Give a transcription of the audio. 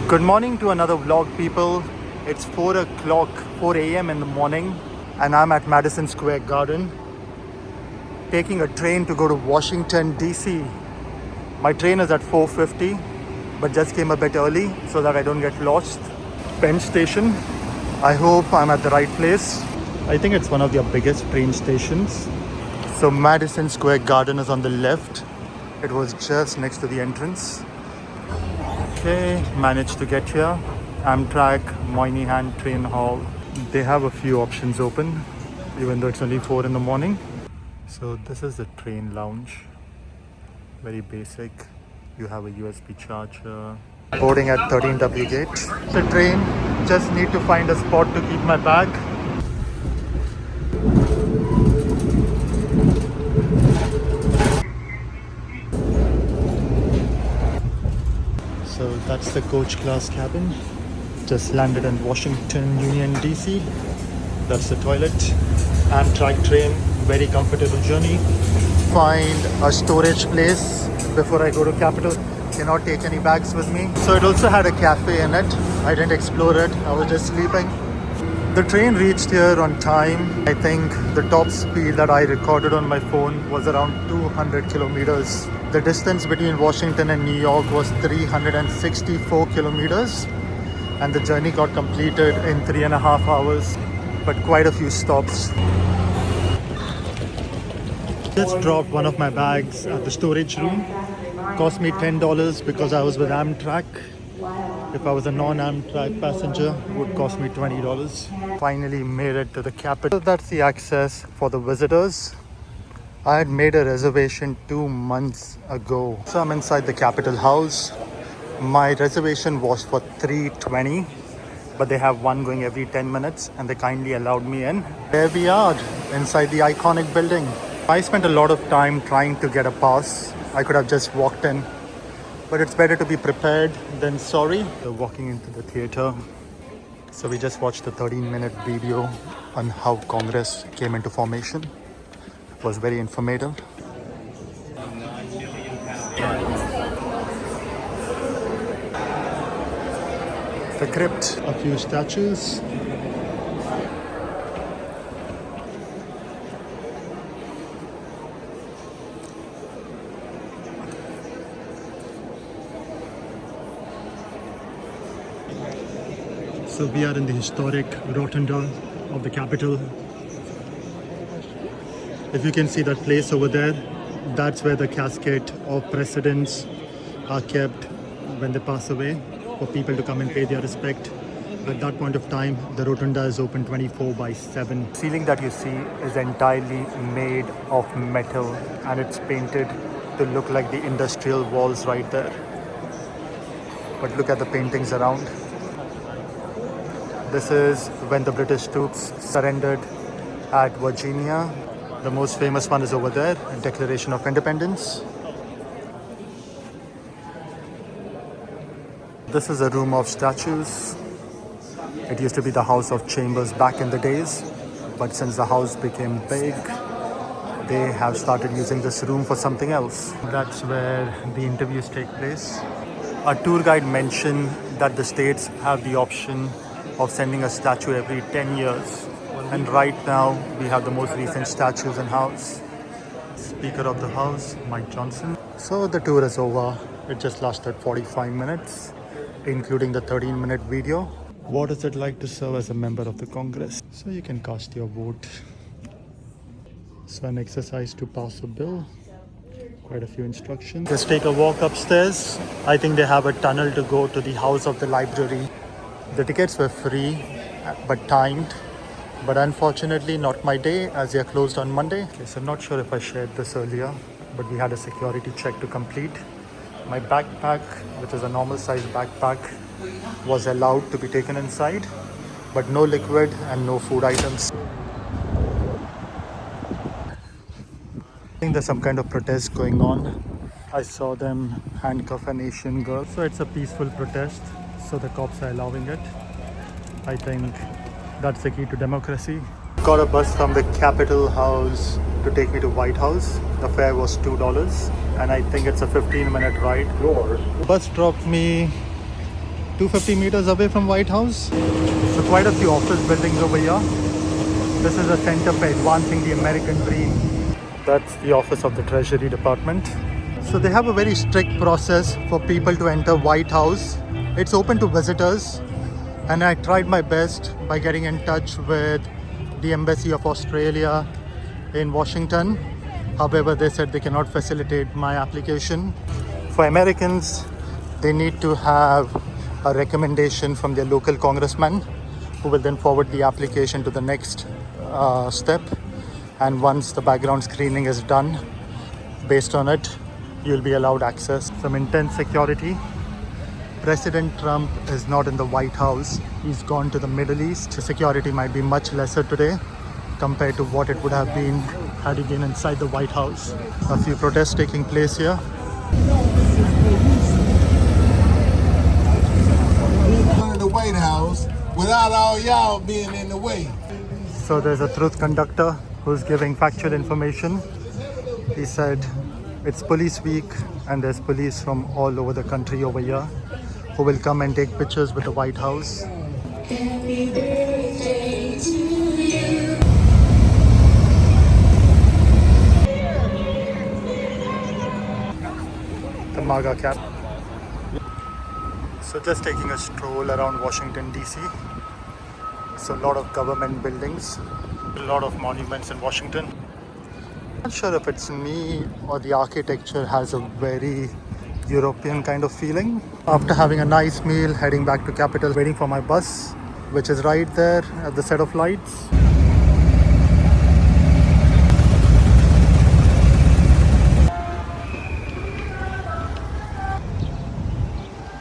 Good morning to another vlog, people. It's 4 o'clock, 4 a.m. in the morning, and I'm at Madison Square Garden taking a train to go to Washington D.C. My train is at 4:50, but just came a bit early so that I don't get lost. Penn Station. I hope I'm at the right place. I think it's one of their biggest train stations. So Madison Square Garden is on the left. It was just next to the entrance. Okay, managed to get here. Amtrak, Moynihan Train Hall. They have a few options open, even though it's only 4 in the morning. So this is the train lounge. Very basic. You have a USB charger. Boarding at 13W gate. The train, just need to find a spot to keep my bag. So that's the coach class cabin. Just landed in Washington Union DC. That's the toilet. Amtrak train, very comfortable journey. Find a storage place before I go to Capitol. Cannot take any bags with me. So it also had a cafe in it. I didn't explore it. I was just sleeping. The train reached here on time. I think the top speed that I recorded on my phone was around 200 kilometers. The distance between Washington and New York was 364 kilometers. And the journey got completed in 3.5 hours, but quite a few stops. Just dropped one of my bags at the storage room. Cost me $10 because I was with Amtrak. If I was a non-Amtrak passenger, it would cost me $20. Finally made it to the Capitol. That's the access for the visitors. I had made a reservation 2 months ago. So I'm inside the Capitol House. My reservation was for 3:20, but they have one going every 10 minutes and they kindly allowed me in. There we are, inside the iconic building. I spent a lot of time trying to get a pass. I could have just walked in, but it's better to be prepared than sorry. So walking into the theater. So we just watched a 13-minute video on how Congress came into formation. It was very informative. The crypt, a few statues. So we are in the historic rotunda of the Capitol. If you can see that place over there, that's where the casket of presidents are kept when they pass away, for people to come and pay their respect. At that point of time, the rotunda is open 24/7. The ceiling that you see is entirely made of metal and it's painted to look like the industrial walls right there. But look at the paintings around. This is when the British troops surrendered at Virginia. The most famous one is over there, Declaration of Independence. This is a room of statues. It used to be the House of Chambers back in the days, but since the house became big, they have started using this room for something else. That's where the interviews take place. Our tour guide mentioned that the states have the option of sending a statue every 10 years. And right now, we have the most recent statues in house. Speaker of the House, Mike Johnson. So the tour is over. It just lasted 45 minutes, including the 13-minute video. What is it like to serve as a member of the Congress? So you can cast your vote. So an exercise to pass a bill. Quite a few instructions. Just take a walk upstairs. I think they have a tunnel to go to the house of the library. The tickets were free, but timed. But unfortunately, not my day, as they are closed on Monday. Okay, so I'm not sure if I shared this earlier, but we had a security check to complete. My backpack, which is a normal size backpack, was allowed to be taken inside, but no liquid and no food items. I think there's some kind of protest going on. I saw them handcuff an Asian girl. So it's a peaceful protest, so the cops are allowing it. I think that's the key to democracy. Got a bus from the Capitol House to take me to White House. The fare was $2 and I think it's a 15-minute ride. Bus dropped me 250 meters away from White House. So quite a few office buildings over here. This is a center for advancing the American dream. That's the office of the Treasury Department. So they have a very strict process for people to enter White House. It's open to visitors, and I tried my best by getting in touch with the Embassy of Australia in Washington. However, they said they cannot facilitate my application. For Americans, they need to have a recommendation from their local congressman, who will then forward the application to the next step. And once the background screening is done, based on it, you'll be allowed access. Some intense security. President Trump is not in the White House. He's gone to the Middle East. The security might be much lesser today compared to what it would have been had he been inside the White House. A few protests taking place here. The White House without all y'all being in the way. So there's a truth conductor who's giving factual information. He said it's police week and there's police from all over the country over here who will come and take pictures with the White House. Happy birthday to you. The MAGA cap. So just taking a stroll around Washington D.C. So a lot of government buildings, a lot of monuments in Washington. Not sure if it's me or the architecture has a very European kind of feeling. After having a nice meal, heading back to Capitol, waiting for my bus, which is right there at the set of lights.